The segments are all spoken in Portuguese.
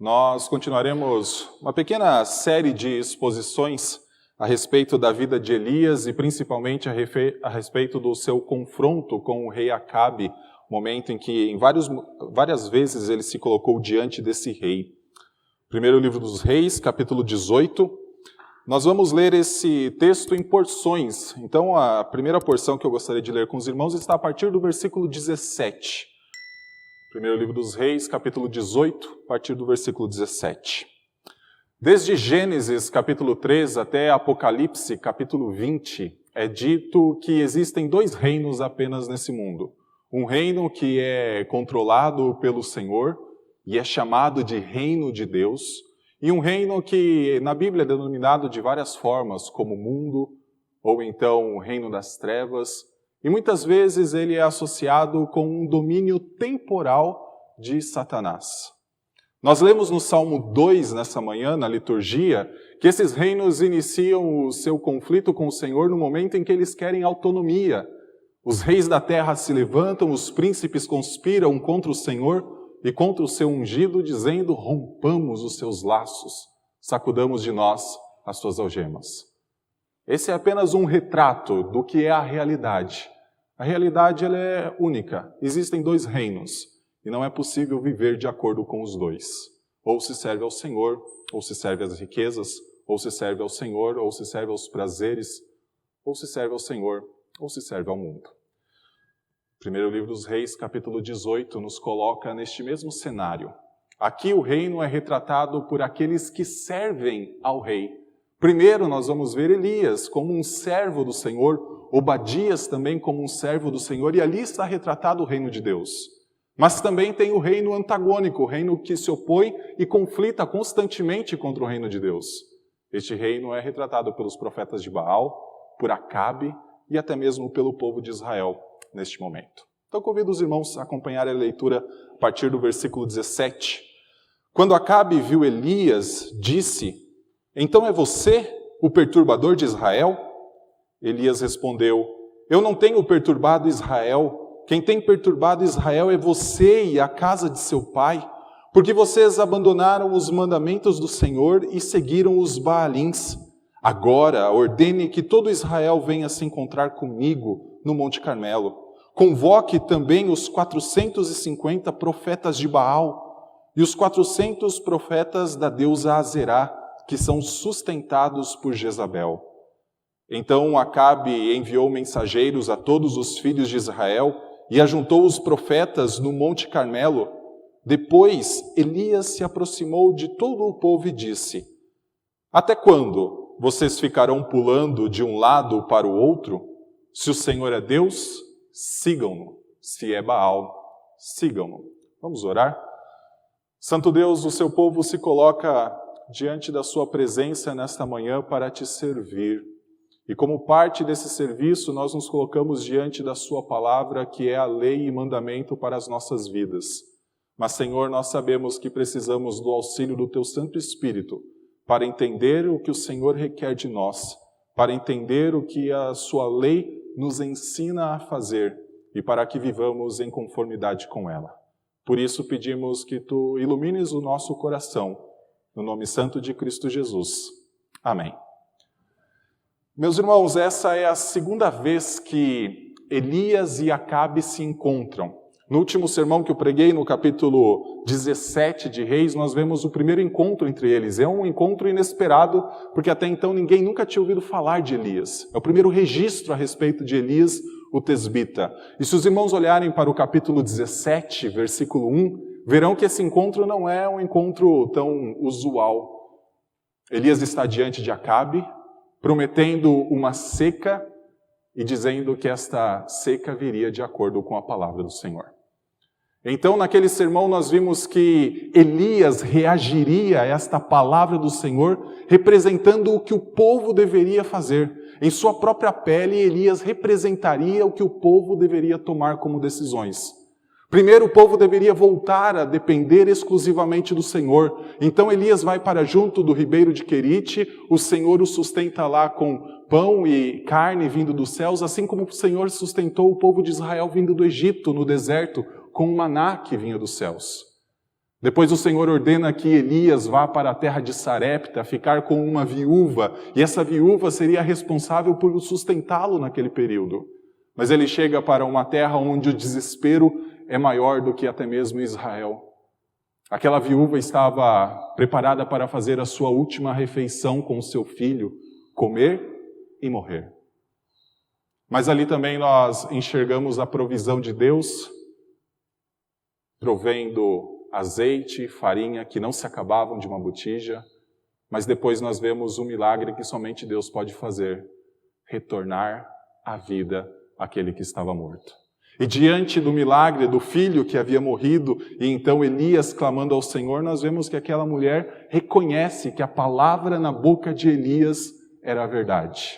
Nós continuaremos uma pequena série de exposições a respeito da vida de Elias e principalmente a respeito do seu confronto com o rei Acabe, momento em que várias vezes ele se colocou diante desse rei. Primeiro livro dos Reis, capítulo 18. Nós vamos ler esse texto em porções. Então a primeira porção que eu gostaria de ler com os irmãos está a partir do versículo 17. Primeiro livro dos Reis, capítulo 18, a partir do versículo 17. Desde Gênesis, capítulo 3, até Apocalipse, capítulo 20, é dito que existem dois reinos apenas nesse mundo. Um reino que é controlado pelo Senhor e é chamado de Reino de Deus, e um reino que na Bíblia é denominado de várias formas, como mundo, ou então o reino das trevas, e muitas vezes ele é associado com um domínio temporal de Satanás. Nós lemos no Salmo 2, nessa manhã, na liturgia, que esses reinos iniciam o seu conflito com o Senhor no momento em que eles querem autonomia. Os reis da terra se levantam, os príncipes conspiram contra o Senhor e contra o seu ungido, dizendo: rompamos os seus laços, sacudamos de nós as suas algemas. Esse é apenas um retrato do que é a realidade. A realidade ela é única. Existem dois reinos e não é possível viver de acordo com os dois. Ou se serve ao Senhor, ou se serve às riquezas, ou se serve ao Senhor, ou se serve aos prazeres, ou se serve ao Senhor, ou se serve ao mundo. Primeiro livro dos Reis, capítulo 18, nos coloca neste mesmo cenário. Aqui o reino é retratado por aqueles que servem ao rei. Primeiro nós vamos ver Elias como um servo do Senhor, Obadias também como um servo do Senhor, e ali está retratado o reino de Deus. Mas também tem o reino antagônico, o reino que se opõe e conflita constantemente contra o reino de Deus. Este reino é retratado pelos profetas de Baal, por Acabe e até mesmo pelo povo de Israel neste momento. Então convido os irmãos a acompanhar a leitura a partir do versículo 17. Quando Acabe viu Elias, disse: então é você o perturbador de Israel? Elias respondeu: eu não tenho perturbado Israel. Quem tem perturbado Israel é você e a casa de seu pai, porque vocês abandonaram os mandamentos do Senhor e seguiram os Baalins. Agora ordene que todo Israel venha se encontrar comigo no Monte Carmelo. Convoque também os 450 profetas de Baal e os 400 profetas da deusa Azerá, que são sustentados por Jezabel. Então Acabe enviou mensageiros a todos os filhos de Israel e ajuntou os profetas no Monte Carmelo. Depois Elias se aproximou de todo o povo e disse: até quando vocês ficarão pulando de um lado para o outro? Se o Senhor é Deus, sigam-no. Se é Baal, sigam-no. Vamos orar? Santo Deus, o seu povo se coloca diante da sua presença nesta manhã para te servir. E como parte desse serviço, nós nos colocamos diante da sua palavra, que é a lei e mandamento para as nossas vidas. Mas, Senhor, nós sabemos que precisamos do auxílio do teu Santo Espírito para entender o que o Senhor requer de nós, para entender o que a sua lei nos ensina a fazer e para que vivamos em conformidade com ela. Por isso pedimos que tu ilumines o nosso coração, no nome santo de Cristo Jesus. Amém. Meus irmãos, essa é a segunda vez que Elias e Acabe se encontram. No último sermão que eu preguei, no capítulo 17 de Reis, nós vemos o primeiro encontro entre eles. É um encontro inesperado, porque até então ninguém nunca tinha ouvido falar de Elias. É o primeiro registro a respeito de Elias, o tesbita. E se os irmãos olharem para o capítulo 17, versículo 1, verão que esse encontro não é um encontro tão usual. Elias está diante de Acabe, prometendo uma seca e dizendo que esta seca viria de acordo com a palavra do Senhor. Então, naquele sermão, nós vimos que Elias reagiria a esta palavra do Senhor, representando o que o povo deveria fazer. Em sua própria pele, Elias representaria o que o povo deveria tomar como decisões. Primeiro, o povo deveria voltar a depender exclusivamente do Senhor. Então Elias vai para junto do ribeiro de Querite, o Senhor o sustenta lá com pão e carne vindo dos céus, assim como o Senhor sustentou o povo de Israel vindo do Egito, no deserto, com o maná que vinha dos céus. Depois o Senhor ordena que Elias vá para a terra de Sarepta, ficar com uma viúva, e essa viúva seria responsável por sustentá-lo naquele período. Mas ele chega para uma terra onde o desespero é maior do que até mesmo Israel. Aquela viúva estava preparada para fazer a sua última refeição com o seu filho, comer e morrer. Mas ali também nós enxergamos a provisão de Deus, provendo azeite e farinha que não se acabavam de uma botija, mas depois nós vemos o milagre que somente Deus pode fazer, retornar à vida aquele que estava morto. E diante do milagre do filho que havia morrido, e então Elias clamando ao Senhor, nós vemos que aquela mulher reconhece que a palavra na boca de Elias era a verdade.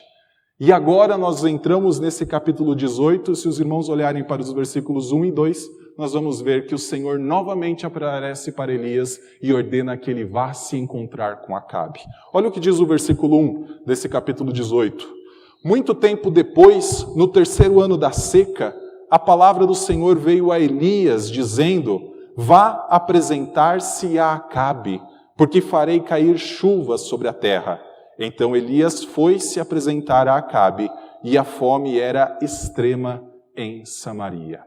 E agora nós entramos nesse capítulo 18, se os irmãos olharem para os versículos 1 e 2, nós vamos ver que o Senhor novamente aparece para Elias e ordena que ele vá se encontrar com Acabe. Olha o que diz o versículo 1 desse capítulo 18. Muito tempo depois, no 3º ano da seca, a palavra do Senhor veio a Elias, dizendo: vá apresentar-se a Acabe, porque farei cair chuva sobre a terra. Então Elias foi se apresentar a Acabe, e a fome era extrema em Samaria.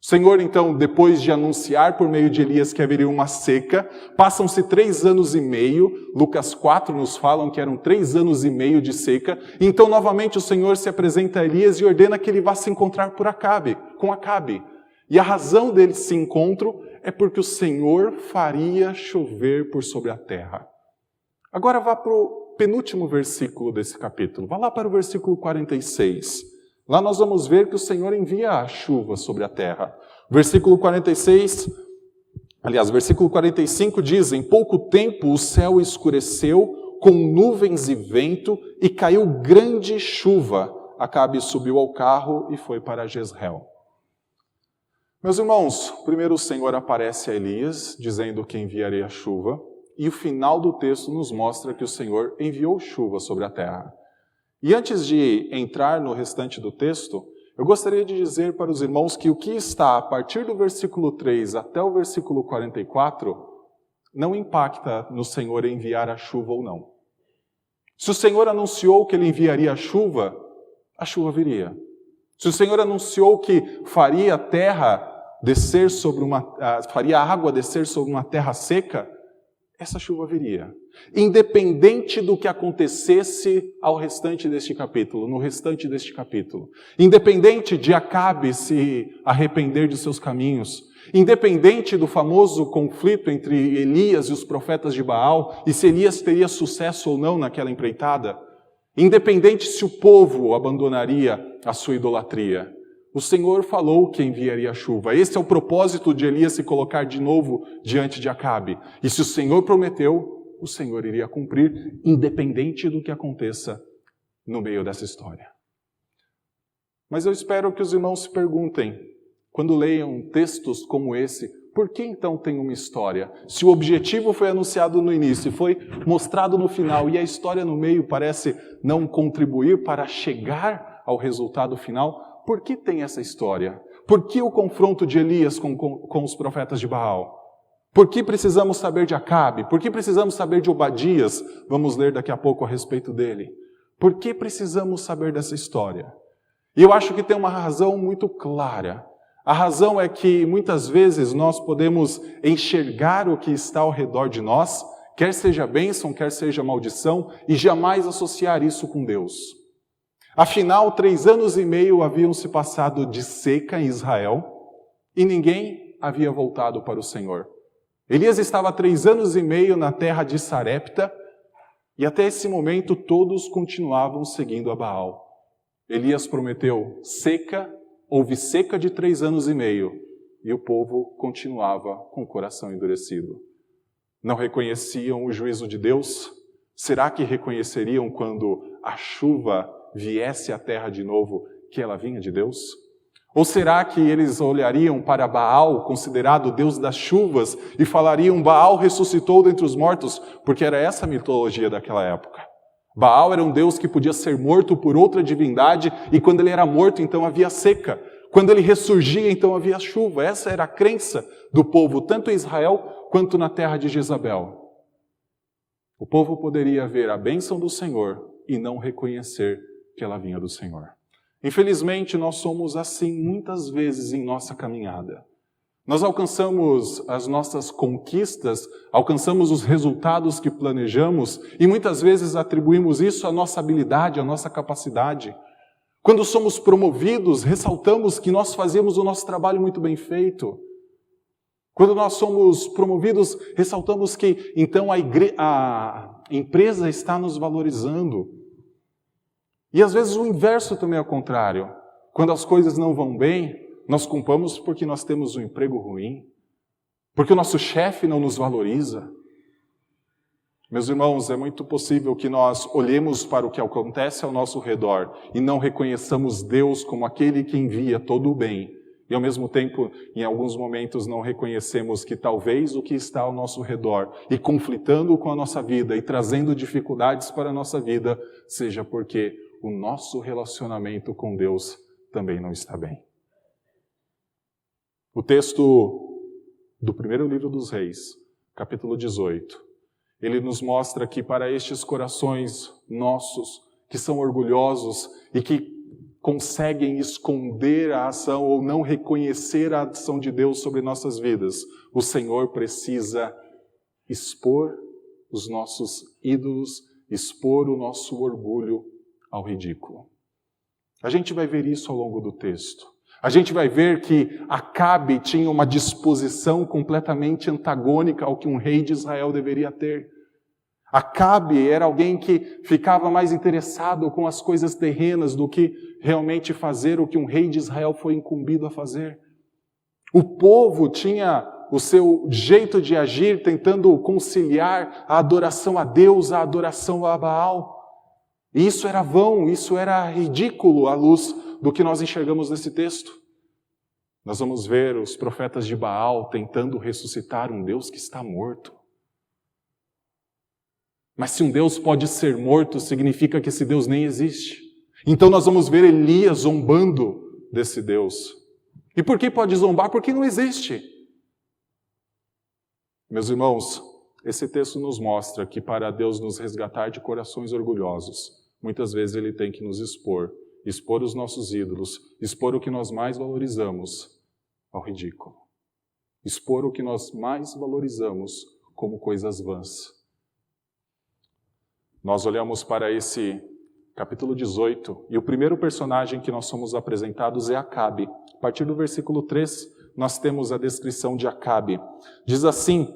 O Senhor, então, depois de anunciar por meio de Elias que haveria uma seca, passam-se 3 anos e meio, Lucas 4 nos falam que eram 3 anos e meio de seca, então novamente o Senhor se apresenta a Elias e ordena que ele vá se encontrar com Acabe. E a razão desse encontro é porque o Senhor faria chover por sobre a terra. Agora vá para o penúltimo versículo desse capítulo, vá lá para o versículo 46. Lá nós vamos ver que o Senhor envia a chuva sobre a terra. Versículo 45 diz: em pouco tempo o céu escureceu com nuvens e vento e caiu grande chuva. Acabe subiu ao carro e foi para Jezreel. Meus irmãos, primeiro o Senhor aparece a Elias, dizendo que enviaria a chuva, e o final do texto nos mostra que o Senhor enviou chuva sobre a terra. E antes de entrar no restante do texto, eu gostaria de dizer para os irmãos que o que está a partir do versículo 3 até o versículo 44 não impacta no Senhor enviar a chuva ou não. Se o Senhor anunciou que ele enviaria a chuva viria. Se o Senhor anunciou que faria a água descer sobre uma terra seca, essa chuva viria. Independente do que acontecesse no restante deste capítulo. Independente de Acabe se arrepender de seus caminhos. Independente do famoso conflito entre Elias e os profetas de Baal, e se Elias teria sucesso ou não naquela empreitada. Independente se o povo abandonaria a sua idolatria. O Senhor falou que enviaria a chuva. Esse é o propósito de Elias se colocar de novo diante de Acabe. E se o Senhor prometeu, o Senhor iria cumprir, independente do que aconteça no meio dessa história. Mas eu espero que os irmãos se perguntem, quando leiam textos como esse, por que então tem uma história? Se o objetivo foi anunciado no início, foi mostrado no final, e a história no meio parece não contribuir para chegar ao resultado final, por que tem essa história? Por que o confronto de Elias com os profetas de Baal? Por que precisamos saber de Acabe? Por que precisamos saber de Obadias? Vamos ler daqui a pouco a respeito dele. Por que precisamos saber dessa história? E eu acho que tem uma razão muito clara. A razão é que muitas vezes nós podemos enxergar o que está ao redor de nós, quer seja bênção, quer seja maldição, e jamais associar isso com Deus. Afinal, 3 anos e meio haviam se passado de seca em Israel e ninguém havia voltado para o Senhor. Elias estava 3 anos e meio na terra de Sarepta e até esse momento todos continuavam seguindo a Baal. Elias prometeu seca, houve seca de 3 anos e meio e o povo continuava com o coração endurecido. Não reconheciam o juízo de Deus? Será que reconheceriam quando a chuva viesse à terra de novo, que ela vinha de Deus? Ou será que eles olhariam para Baal, considerado Deus das chuvas, e falariam: Baal ressuscitou dentre os mortos, porque era essa a mitologia daquela época. Baal era um Deus que podia ser morto por outra divindade, e quando ele era morto, então havia seca. Quando ele ressurgia, então havia chuva. Essa era a crença do povo, tanto em Israel quanto na terra de Jezabel. O povo poderia ver a bênção do Senhor e não reconhecer que ela vinha do Senhor. Infelizmente, nós somos assim muitas vezes em nossa caminhada. Nós alcançamos as nossas conquistas, alcançamos os resultados que planejamos e muitas vezes atribuímos isso à nossa habilidade, à nossa capacidade. Quando somos promovidos, ressaltamos que nós fazemos o nosso trabalho muito bem feito. Quando nós somos promovidos, ressaltamos que então a empresa está nos valorizando. E às vezes o inverso também é o contrário. Quando as coisas não vão bem, nós culpamos porque nós temos um emprego ruim, porque o nosso chefe não nos valoriza. Meus irmãos, é muito possível que nós olhemos para o que acontece ao nosso redor e não reconheçamos Deus como aquele que envia todo o bem. E ao mesmo tempo, em alguns momentos, não reconhecemos que talvez o que está ao nosso redor e conflitando com a nossa vida e trazendo dificuldades para a nossa vida, seja porque o nosso relacionamento com Deus também não está bem. O texto do primeiro livro dos Reis, capítulo 18, ele nos mostra que para estes corações nossos, que são orgulhosos e que conseguem esconder a ação ou não reconhecer a ação de Deus sobre nossas vidas, o Senhor precisa expor os nossos ídolos, expor o nosso orgulho ao ridículo. A gente vai ver isso ao longo do texto. A gente vai ver que Acabe tinha uma disposição completamente antagônica ao que um rei de Israel deveria ter. Acabe era alguém que ficava mais interessado com as coisas terrenas do que realmente fazer o que um rei de Israel foi incumbido a fazer. O povo tinha o seu jeito de agir tentando conciliar a adoração a Deus, a adoração a Baal. E isso era vão, isso era ridículo à luz do que nós enxergamos nesse texto. Nós vamos ver os profetas de Baal tentando ressuscitar um Deus que está morto. Mas se um Deus pode ser morto, significa que esse Deus nem existe. Então nós vamos ver Elias zombando desse Deus. E por que pode zombar? Porque não existe. Meus irmãos, esse texto nos mostra que para Deus nos resgatar de corações orgulhosos, muitas vezes Ele tem que nos expor os nossos ídolos, expor o que nós mais valorizamos ao ridículo. Expor o que nós mais valorizamos como coisas vãs. Nós olhamos para esse capítulo 18 e o primeiro personagem que nós somos apresentados é Acabe. A partir do versículo 3, nós temos a descrição de Acabe. Diz assim: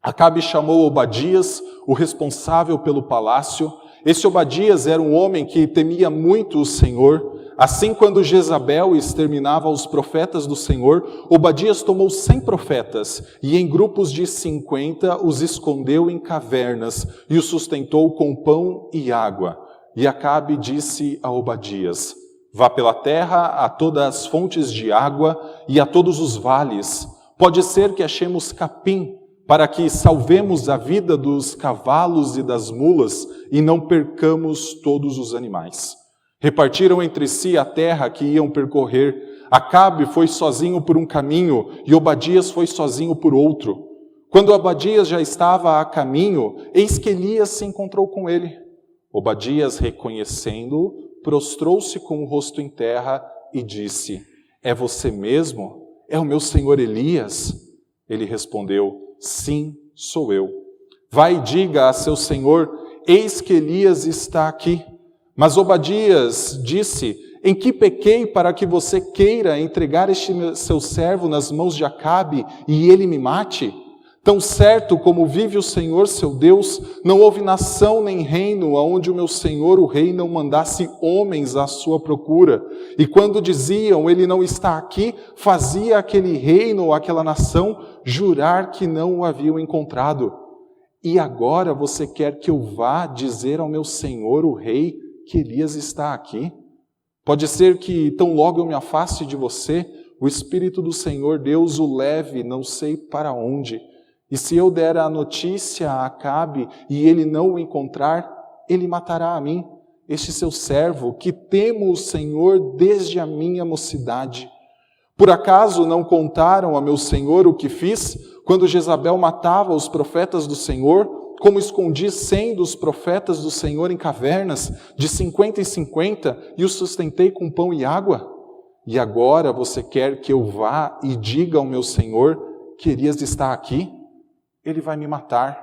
Acabe chamou Obadias, o responsável pelo palácio. Esse Obadias era um homem que temia muito o Senhor. Assim, quando Jezabel exterminava os profetas do Senhor, Obadias tomou 100 profetas e em grupos de 50 os escondeu em cavernas e os sustentou com pão e água. E Acabe disse a Obadias: vá pela terra a todas as fontes de água e a todos os vales. Pode ser que achemos capim, para que salvemos a vida dos cavalos e das mulas e não percamos todos os animais. Repartiram entre si a terra que iam percorrer. Acabe foi sozinho por um caminho e Obadias foi sozinho por outro. Quando Obadias já estava a caminho, eis que Elias se encontrou com ele. Obadias, reconhecendo-o, prostrou-se com o rosto em terra e disse: é você mesmo? É o meu senhor Elias? Ele respondeu: sim, sou eu. Vai e diga a seu senhor: eis que Elias está aqui. Mas Obadias disse: em que pequei para que você queira entregar este seu servo nas mãos de Acabe e ele me mate? Tão certo como vive o Senhor seu Deus, não houve nação nem reino aonde o meu senhor o rei não mandasse homens à sua procura. E quando diziam: ele não está aqui, fazia aquele reino ou aquela nação jurar que não o haviam encontrado. E agora você quer que eu vá dizer ao meu senhor o rei que Elias está aqui? Pode ser que tão logo eu me afaste de você, o Espírito do Senhor Deus o leve, não sei para onde. E se eu der a notícia a Acabe e ele não o encontrar, ele matará a mim, este seu servo, que temo o Senhor desde a minha mocidade. Por acaso não contaram a meu senhor o que fiz quando Jezabel matava os profetas do Senhor, como escondi 100 dos profetas do Senhor em cavernas, de 50 em 50, e os sustentei com pão e água? E agora você quer que eu vá e diga ao meu senhor que Elias está aqui? Ele vai me matar.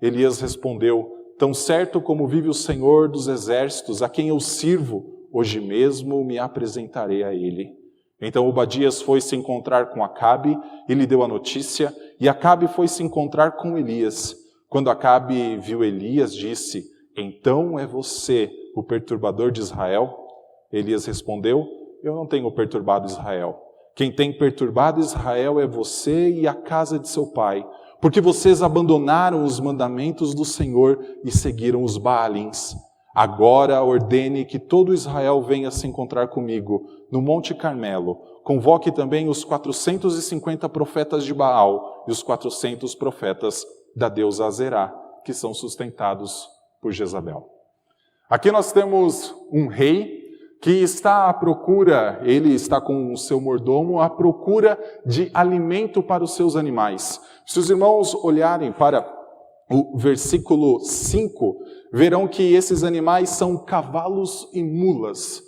Elias respondeu: tão certo como vive o Senhor dos exércitos, a quem eu sirvo, hoje mesmo me apresentarei a ele. Então Obadias foi se encontrar com Acabe e lhe deu a notícia, e Acabe foi se encontrar com Elias. Quando Acabe viu Elias, disse: então é você o perturbador de Israel? Elias respondeu: eu não tenho perturbado Israel. Quem tem perturbado Israel é você e a casa de seu pai, porque vocês abandonaram os mandamentos do Senhor e seguiram os Baalins. Agora ordene que todo Israel venha se encontrar comigo no Monte Carmelo. Convoque também os 450 profetas de Baal e os 400 profetas da deusa Azerá, que são sustentados por Jezabel. Aqui nós temos um rei que está à procura, ele está com o seu mordomo, à procura de alimento para os seus animais. Se os irmãos olharem para o versículo 5, verão que esses animais são cavalos e mulas.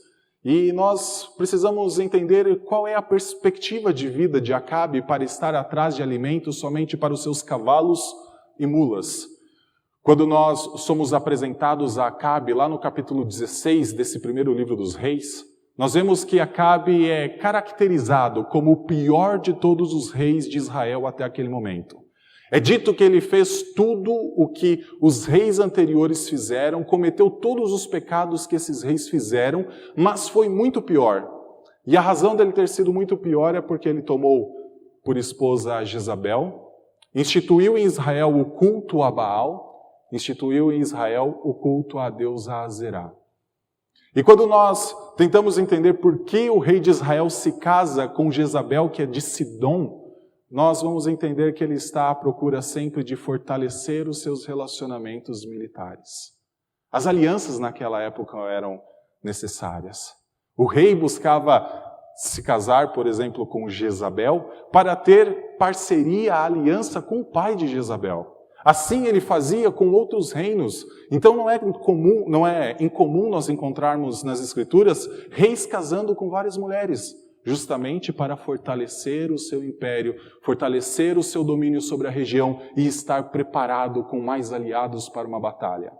E nós precisamos entender qual é a perspectiva de vida de Acabe para estar atrás de alimentos somente para os seus cavalos e mulas. Quando nós somos apresentados a Acabe, lá no capítulo 16 desse primeiro livro dos reis, nós vemos que Acabe é caracterizado como o pior de todos os reis de Israel até aquele momento. É dito que ele fez tudo o que os reis anteriores fizeram, cometeu todos os pecados que esses reis fizeram, mas foi muito pior. E a razão dele ter sido muito pior é porque ele tomou por esposa a Jezabel, instituiu em Israel o culto a Baal, instituiu em Israel o culto à deusa Azerá. E quando nós tentamos entender por que o rei de Israel se casa com Jezabel, que é de Sidom, nós vamos entender que ele está à procura sempre de fortalecer os seus relacionamentos militares. As alianças naquela época eram necessárias. O rei buscava se casar, por exemplo, com Jezabel, para ter parceria, aliança com o pai de Jezabel. Assim ele fazia com outros reinos. Então não é incomum nós encontrarmos nas Escrituras reis casando com várias mulheres, justamente para fortalecer o seu império, fortalecer o seu domínio sobre a região e estar preparado com mais aliados para uma batalha.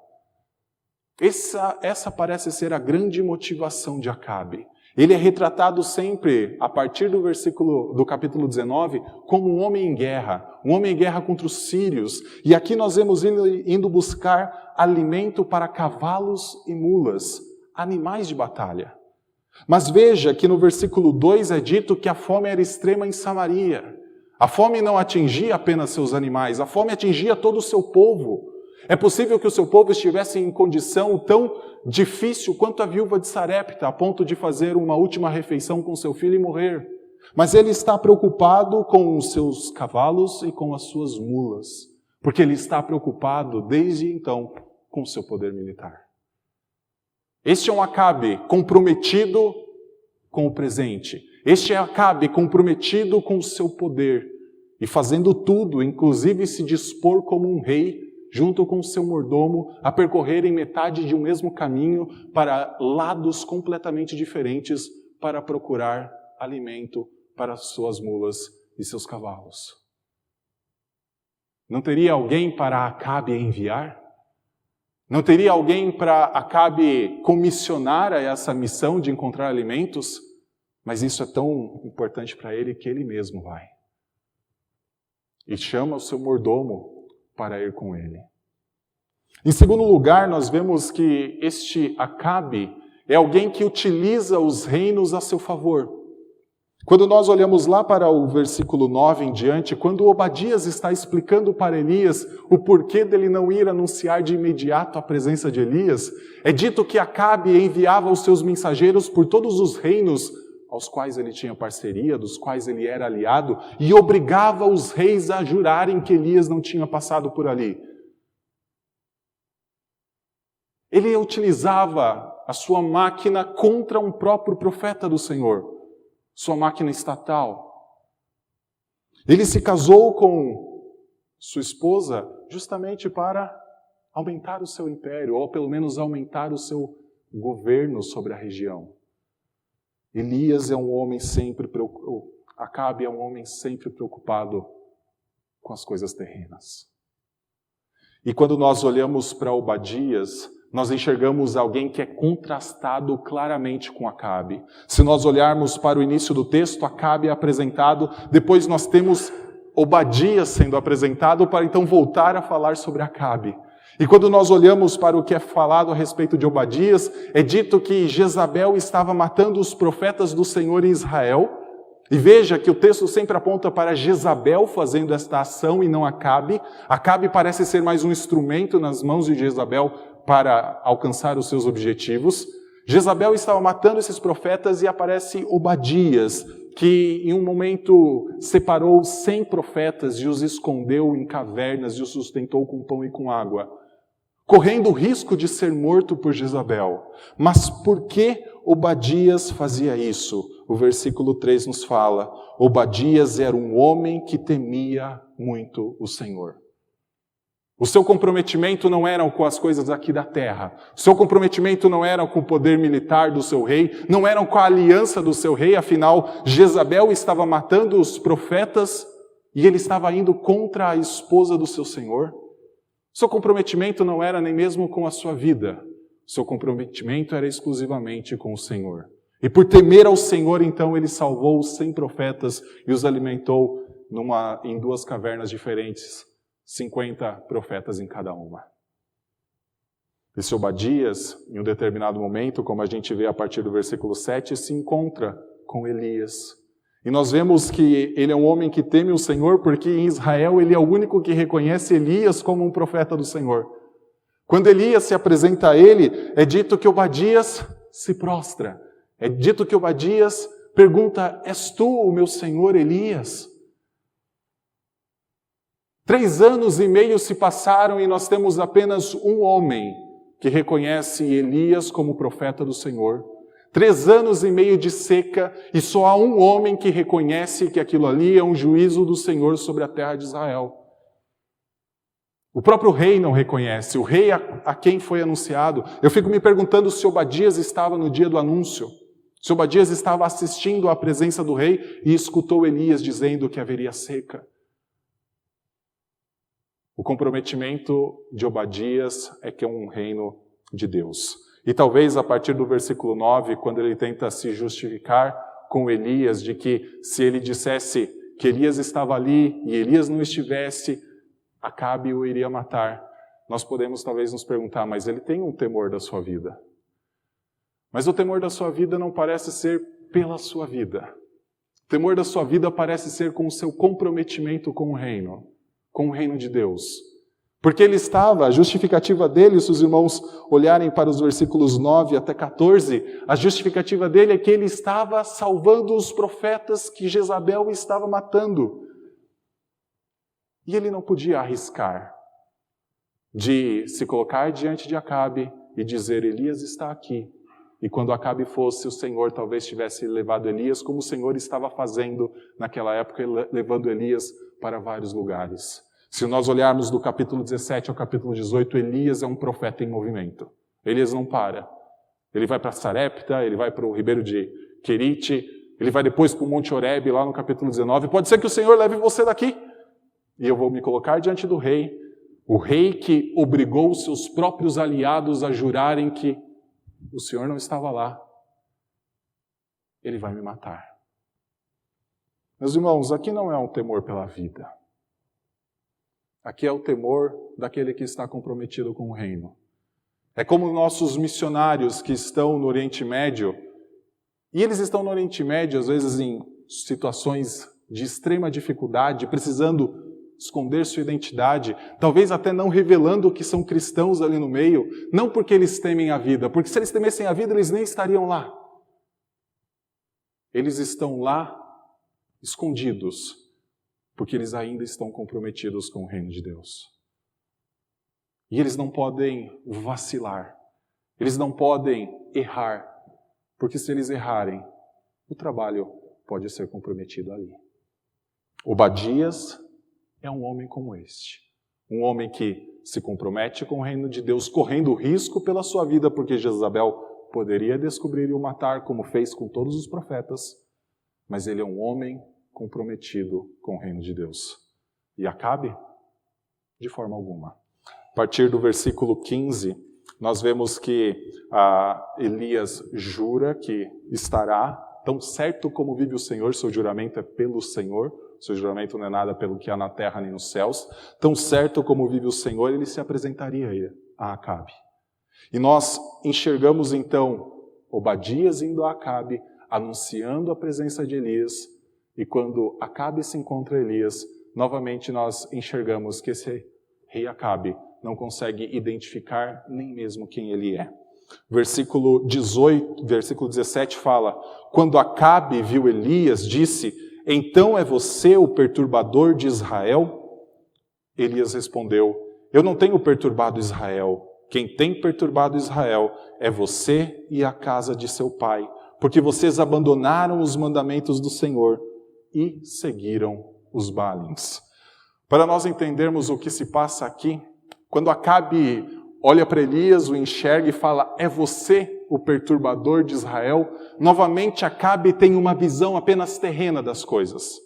Essa parece ser a grande motivação de Acabe. Ele é retratado sempre, a partir do capítulo 19, como um homem em guerra contra os sírios. E aqui nós vemos indo buscar alimento para cavalos e mulas, animais de batalha. Mas veja que no versículo 2 é dito que a fome era extrema em Samaria. A fome não atingia apenas seus animais, a fome atingia todo o seu povo. É possível que o seu povo estivesse em condição tão difícil quanto a viúva de Sarepta, a ponto de fazer uma última refeição com seu filho e morrer. Mas ele está preocupado com os seus cavalos e com as suas mulas, porque ele está preocupado desde então com o seu poder militar. Este é um Acabe comprometido com o presente. Este é Acabe comprometido com o seu poder e fazendo tudo, inclusive se dispor como um rei, junto com o seu mordomo, a percorrerem metade de um mesmo caminho para lados completamente diferentes para procurar alimento para suas mulas e seus cavalos. Não teria alguém para Acabe enviar? Não teria alguém para Acabe comissionar a essa missão de encontrar alimentos? Mas isso é tão importante para ele que ele mesmo vai. E chama o seu mordomo para ir com ele. Em segundo lugar, nós vemos que este Acabe é alguém que utiliza os reinos a seu favor. Quando nós olhamos lá para o versículo 9 em diante, quando Obadias está explicando para Elias o porquê dele não ir anunciar de imediato a presença de Elias, é dito que Acabe enviava os seus mensageiros por todos os reinos aos quais ele tinha parceria, dos quais ele era aliado, e obrigava os reis a jurarem que Elias não tinha passado por ali. Ele utilizava a sua máquina contra um próprio profeta do Senhor. sua máquina estatal. Ele se casou com sua esposa justamente para aumentar o seu império, ou pelo menos aumentar o seu governo sobre a região. Elias é um homem sempre preocupado, Acabe é um homem sempre preocupado com as coisas terrenas. E quando nós olhamos para Obadias, nós enxergamos alguém que é contrastado claramente com Acabe. Se nós olharmos para o início do texto, Acabe é apresentado, depois nós temos Obadias sendo apresentado para então voltar a falar sobre Acabe. E quando nós olhamos para o que é falado a respeito de Obadias, é dito que Jezabel estava matando os profetas do Senhor em Israel. E veja que o texto sempre aponta para Jezabel fazendo esta ação e não Acabe. Acabe parece ser mais um instrumento nas mãos de Jezabel para alcançar os seus objetivos. Jezabel estava matando esses profetas e aparece Obadias, que em um momento separou 100 profetas e os escondeu em cavernas e os sustentou com pão e com água, correndo o risco de ser morto por Jezabel. Mas por que Obadias fazia isso? O versículo 3 nos fala: Obadias era um homem que temia muito o Senhor. O seu comprometimento não era com as coisas aqui da terra. O seu comprometimento não era com o poder militar do seu rei, não era com a aliança do seu rei, afinal, Jezabel estava matando os profetas e ele estava indo contra a esposa do seu senhor. O seu comprometimento não era nem mesmo com a sua vida. O seu comprometimento era exclusivamente com o Senhor. E por temer ao Senhor, então, ele salvou os 100 profetas e os alimentou em 2 cavernas diferentes, 50 profetas em cada uma. Esse Obadias, em um determinado momento, como a gente vê a partir do versículo 7, se encontra com Elias. E nós vemos que ele é um homem que teme o Senhor, porque em Israel ele é o único que reconhece Elias como um profeta do Senhor. Quando Elias se apresenta a ele, é dito que Obadias se prostra. É dito que Obadias pergunta: és tu o meu senhor Elias? 3 anos e meio se passaram e nós temos apenas um homem que reconhece Elias como profeta do Senhor. 3 anos e meio de seca e só há um homem que reconhece que aquilo ali é um juízo do Senhor sobre a terra de Israel. O próprio rei não reconhece, o rei a quem foi anunciado. Eu fico me perguntando se Obadias estava no dia do anúncio, se Obadias estava assistindo à presença do rei e escutou Elias dizendo que haveria seca. O comprometimento de Obadias é que é um reino de Deus. E talvez a partir do versículo 9, quando ele tenta se justificar com Elias, de que se ele dissesse que Elias estava ali e Elias não estivesse, Acabe o iria matar. Nós podemos talvez nos perguntar, mas ele tem um temor da sua vida. Mas o temor da sua vida não parece ser pela sua vida. O temor da sua vida parece ser com o seu comprometimento com o reino de Deus. Porque ele estava, a justificativa dele, se os irmãos olharem para os versículos 9 até 14, a justificativa dele é que ele estava salvando os profetas que Jezabel estava matando. E ele não podia arriscar de se colocar diante de Acabe e dizer: Elias está aqui. E quando Acabe fosse, o Senhor talvez tivesse levado Elias, como o Senhor estava fazendo naquela época, levando Elias para vários lugares. Se nós olharmos do capítulo 17 ao capítulo 18, Elias é um profeta em movimento. Elias não para. Ele vai para Sarepta, ele vai para o ribeiro de Querite, ele vai depois para o Monte Horebe, lá no capítulo 19. Pode ser que o Senhor leve você daqui. E eu vou me colocar diante do rei, o rei que obrigou os seus próprios aliados a jurarem que o Senhor não estava lá. Ele vai me matar. Meus irmãos, aqui não é um temor pela vida. Aqui é o temor daquele que está comprometido com o reino. É como nossos missionários que estão no Oriente Médio, e eles estão no Oriente Médio, às vezes em situações de extrema dificuldade, precisando esconder sua identidade, talvez até não revelando que são cristãos ali no meio, não porque eles temem a vida, porque se eles temessem a vida, eles nem estariam lá. Eles estão lá escondidos, porque eles ainda estão comprometidos com o reino de Deus. E eles não podem vacilar, eles não podem errar, porque se eles errarem, o trabalho pode ser comprometido ali. Obadias é um homem como este. Um homem que se compromete com o reino de Deus, correndo risco pela sua vida, porque Jezabel poderia descobrir e o matar, como fez com todos os profetas, mas ele é um homem comprometido com o reino de Deus. E Acabe? De forma alguma. A partir do versículo 15, nós vemos que Elias jura que estará, tão certo como vive o Senhor, seu juramento é pelo Senhor, seu juramento não é nada pelo que há na terra nem nos céus, tão certo como vive o Senhor, ele se apresentaria a Acabe. E nós enxergamos então Obadias indo a Acabe, anunciando a presença de Elias, e quando Acabe se encontra Elias, novamente nós enxergamos que esse rei Acabe não consegue identificar nem mesmo quem ele é. Versículo 17 fala: quando Acabe viu Elias, disse: então é você o perturbador de Israel? Elias respondeu: eu não tenho perturbado Israel. Quem tem perturbado Israel é você e a casa de seu pai, porque vocês abandonaram os mandamentos do Senhor e seguiram os Baalins. Para nós entendermos o que se passa aqui, quando Acabe olha para Elias, o enxerga e fala: é você o perturbador de Israel? Novamente Acabe tem uma visão apenas terrena das coisas.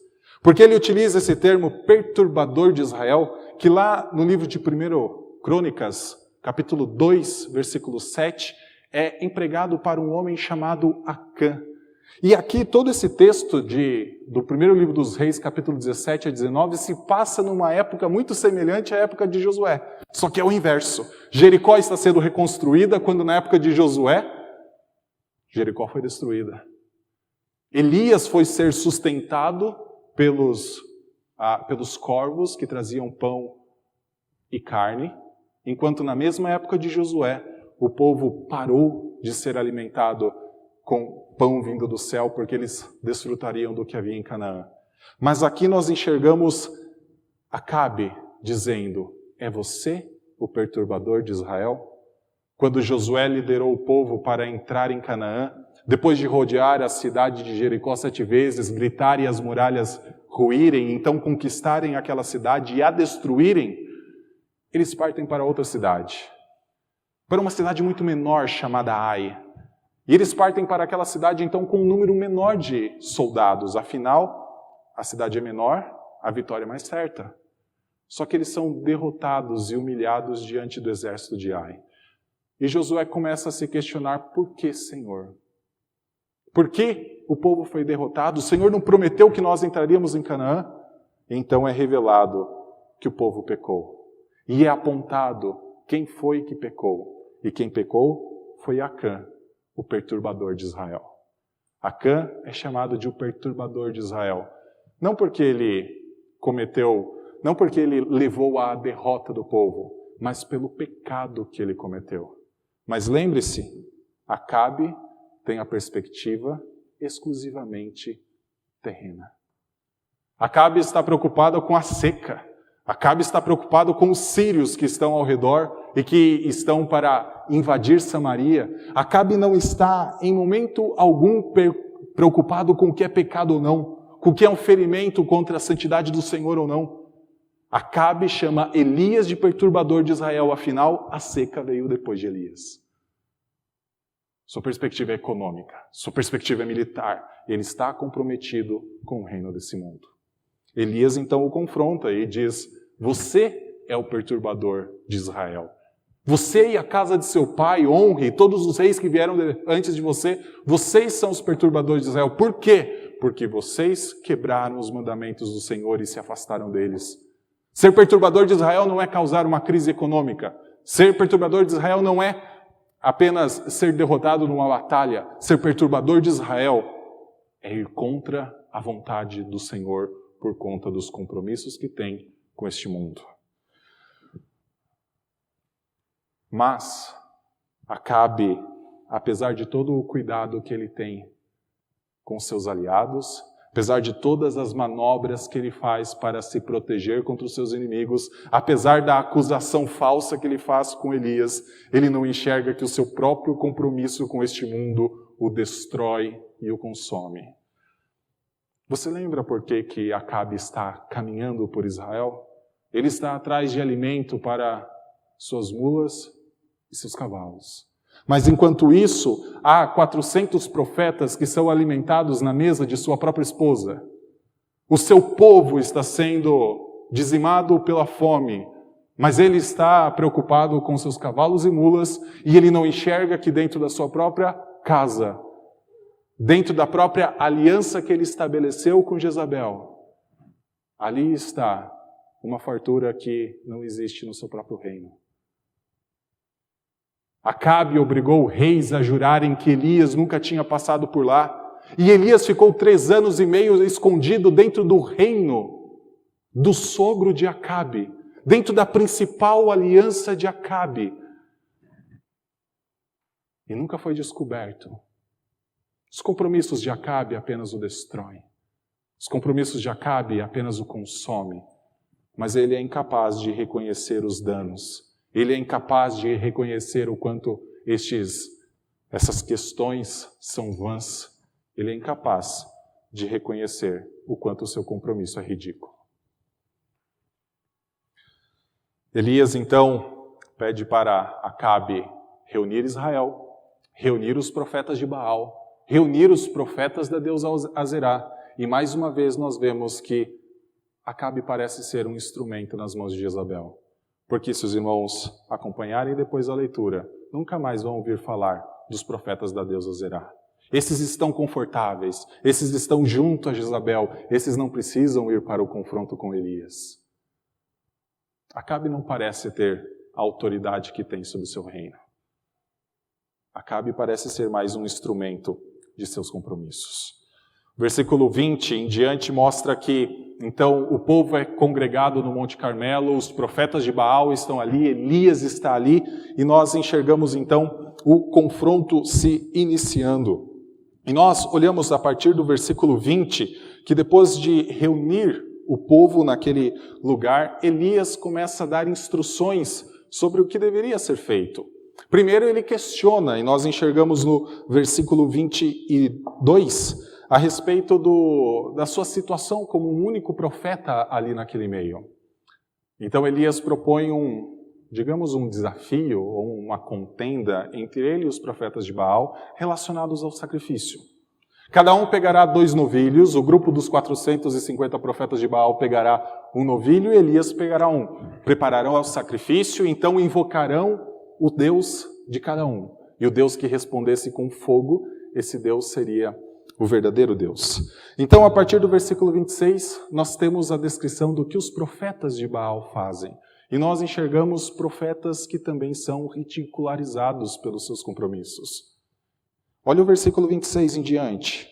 Porque ele utiliza esse termo perturbador de Israel, que lá no livro de 1 Crônicas, capítulo 2, versículo 7, é empregado para um homem chamado Acã. E aqui todo esse texto do primeiro livro dos Reis, capítulo 17 a 19, se passa numa época muito semelhante à época de Josué. Só que é o inverso. Jericó está sendo reconstruída, quando na época de Josué, Jericó foi destruída. Elias foi ser sustentado pelos corvos que traziam pão e carne, enquanto na mesma época de Josué, o povo parou de ser alimentado com pão vindo do céu, porque eles desfrutariam do que havia em Canaã. Mas aqui nós enxergamos Acabe dizendo: é você o perturbador de Israel? Quando Josué liderou o povo para entrar em Canaã, depois de rodear a cidade de Jericó 7 vezes, gritarem as muralhas ruírem, então conquistarem aquela cidade e a destruírem, eles partem para outra cidade, para uma cidade muito menor chamada Ai. E eles partem para aquela cidade, então, com um número menor de soldados. Afinal, a cidade é menor, a vitória é mais certa. Só que eles são derrotados e humilhados diante do exército de Ai. E Josué começa a se questionar: por que, Senhor? Por que o povo foi derrotado? O Senhor não prometeu que nós entraríamos em Canaã? Então é revelado que o povo pecou. E é apontado quem foi que pecou. E quem pecou foi Acã, o perturbador de Israel. Acã é chamado de o perturbador de Israel. Não porque ele levou à derrota do povo, mas pelo pecado que ele cometeu. Mas lembre-se, Acabe tem a perspectiva exclusivamente terrena. Acabe está preocupado com a seca. Acabe está preocupado com os sírios que estão ao redor e que estão para invadir Samaria. Acabe não está em momento algum preocupado com o que é pecado ou não, com o que é um ferimento contra a santidade do Senhor ou não. Acabe chama Elias de perturbador de Israel, afinal a seca veio depois de Elias. Sua perspectiva é econômica, sua perspectiva é militar. Ele está comprometido com o reino desse mundo. Elias então o confronta e diz: você é o perturbador de Israel. Você e a casa de seu pai, honre todos os reis que vieram antes de você. Vocês são os perturbadores de Israel. Por quê? Porque vocês quebraram os mandamentos do Senhor e se afastaram deles. Ser perturbador de Israel não é causar uma crise econômica. Ser perturbador de Israel não é apenas ser derrotado numa batalha. Ser perturbador de Israel é ir contra a vontade do Senhor por conta dos compromissos que tem com este mundo. Mas Acabe, apesar de todo o cuidado que ele tem com seus aliados, apesar de todas as manobras que ele faz para se proteger contra os seus inimigos, apesar da acusação falsa que ele faz com Elias, ele não enxerga que o seu próprio compromisso com este mundo o destrói e o consome. Você lembra por que Acabe está caminhando por Israel? Ele está atrás de alimento para suas mulas e seus cavalos. Mas enquanto isso, há 400 profetas que são alimentados na mesa de sua própria esposa. O seu povo está sendo dizimado pela fome, mas ele está preocupado com seus cavalos e mulas e ele não enxerga que dentro da sua própria casa, dentro da própria aliança que ele estabeleceu com Jezabel, ali está uma fartura que não existe no seu próprio reino. Acabe obrigou reis a jurarem que Elias nunca tinha passado por lá. E Elias ficou 3 anos e meio escondido dentro do reino do sogro de Acabe, dentro da principal aliança de Acabe. E nunca foi descoberto. Os compromissos de Acabe apenas o destroem. Os compromissos de Acabe apenas o consomem. Mas ele é incapaz de reconhecer os danos. Ele é incapaz de reconhecer o quanto essas questões são vãs. Ele é incapaz de reconhecer o quanto o seu compromisso é ridículo. Elias, então, pede para Acabe reunir Israel, reunir os profetas de Baal, reunir os profetas da deusa Azerá. E mais uma vez nós vemos que Acabe parece ser um instrumento nas mãos de Jezabel. Porque se os irmãos acompanharem depois a leitura, nunca mais vão ouvir falar dos profetas da deusa Azerá. Esses estão confortáveis, esses estão junto a Jezabel, esses não precisam ir para o confronto com Elias. Acabe não parece ter a autoridade que tem sobre o seu reino. Acabe parece ser mais um instrumento de seus compromissos. Versículo 20 em diante mostra que, então, o povo é congregado no Monte Carmelo, os profetas de Baal estão ali, Elias está ali, e nós enxergamos, então, o confronto se iniciando. E nós olhamos a partir do versículo 20, que depois de reunir o povo naquele lugar, Elias começa a dar instruções sobre o que deveria ser feito. Primeiro ele questiona, e nós enxergamos no versículo 22, a respeito da sua situação como um único profeta ali naquele meio. Então Elias propõe um desafio ou uma contenda entre ele e os profetas de Baal relacionados ao sacrifício. Cada um pegará 2 novilhos, o grupo dos 450 profetas de Baal pegará um novilho e Elias pegará um. Prepararão o sacrifício, então invocarão o Deus de cada um. E o Deus que respondesse com fogo, esse Deus seria o verdadeiro Deus. Então, a partir do versículo 26, nós temos a descrição do que os profetas de Baal fazem. E nós enxergamos profetas que também são ridicularizados pelos seus compromissos. Olha o versículo 26 em diante.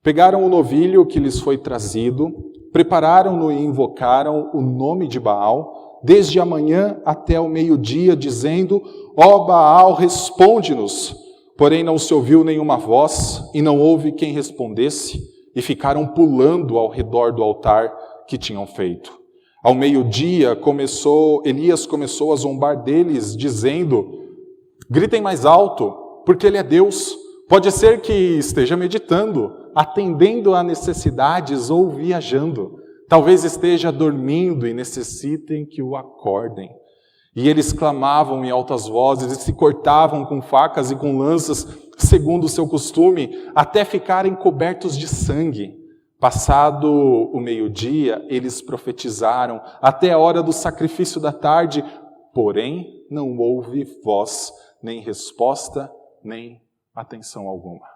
Pegaram o novilho que lhes foi trazido, prepararam-no e invocaram o nome de Baal, desde a manhã até o meio-dia, dizendo: ó Baal, responde-nos. Porém não se ouviu nenhuma voz, e não houve quem respondesse, e ficaram pulando ao redor do altar que tinham feito. Ao meio-dia, Elias começou a zombar deles, dizendo: gritem mais alto, porque ele é Deus. Pode ser que esteja meditando, atendendo a necessidades ou viajando. Talvez esteja dormindo e necessitem que o acordem. E eles clamavam em altas vozes e se cortavam com facas e com lanças, segundo o seu costume, até ficarem cobertos de sangue. Passado o meio-dia, eles profetizaram até a hora do sacrifício da tarde, porém não houve voz, nem resposta, nem atenção alguma.